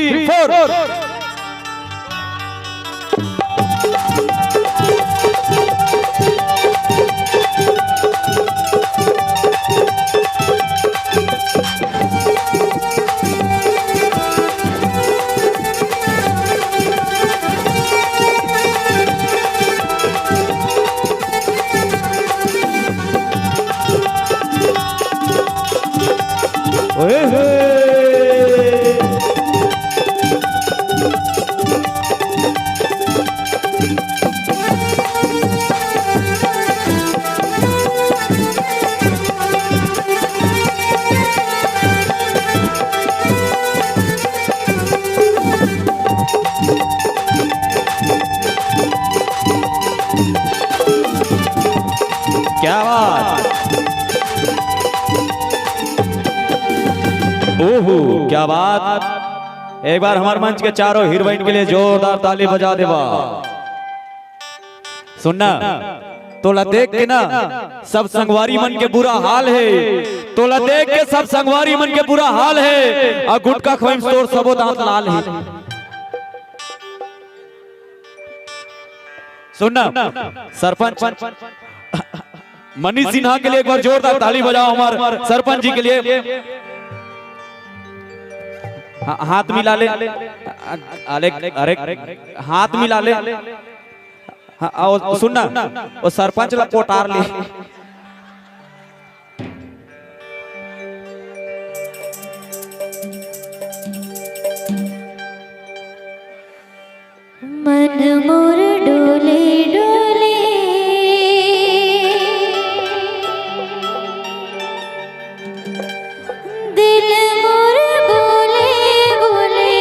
4। क्या बात, ओहो क्या बात। एक बार हमारे मंच के चारों हीरोइन के लिए जोरदार ताली बजा देवा। सुनना तोला देख के ना सब संगवारी मन के बुरा हाल है, तोला देख के सब संगवारी मन के बुरा हाल है। और गुटका खोइम तोर सबो दांत लाल है। सुनना सरपंच मनीष सिन्हा के लिए एक बार जोरदार ताली बजाओ हमारे सरपंच जी के लिए। हाथ मिला ले, अरे हाथ मिला ले। सुनना वो सरपंच ला पोटार ले। मन मोर डोले डोले दिल मोर बोले बोले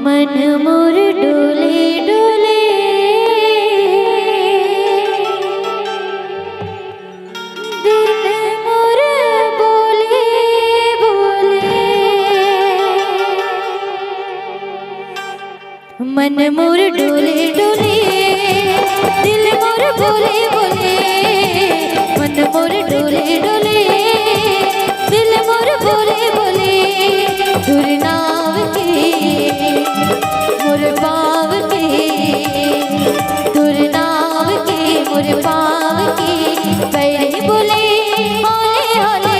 मन मोर डोले डोले दिल मोर बोले बोले मन मोर डोले डोले दिल मोर बोले बोले मन मोर डोले डोले दिल मोर बोले बोले दूर नाव के मोर पाव के दूर नाव के मोर पाव के पैर बोले होले होले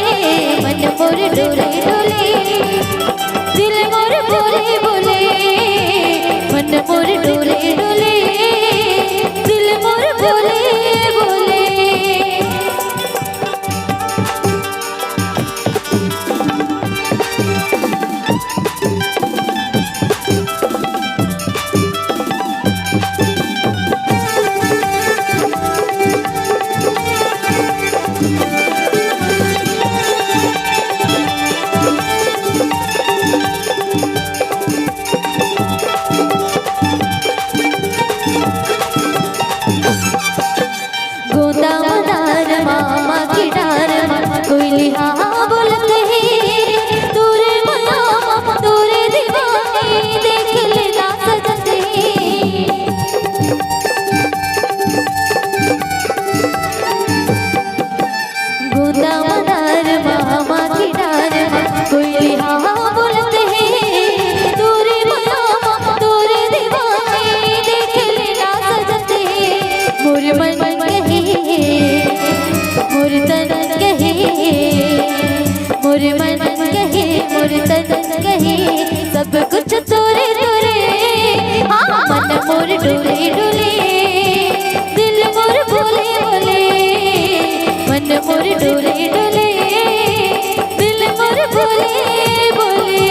मन मोर डोले डोले दिल मोर बोले बोले मन मोर डोले डोले दिल मोर बोले बोले। गोदा मदार मामा की डार कोई लिहा बोलत है दूर मामा दूर दीवाने देख लेना सजते। गोदा मदार मामा की डार कोई लिहा बोलत है दूर मामा दूर दीवाने देख लेना सजते। मोर मन मोर तन कहे मोर मन कहे मोर तन कहे सब कुछ तोरे तोरे। हाँ मन मोर डोले डोले दिल मोर बोले बोले मन मोर डोले डोले दिल मोर बोले बोले।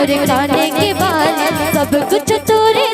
मोरे खाने के बाल सब कुछ तोरे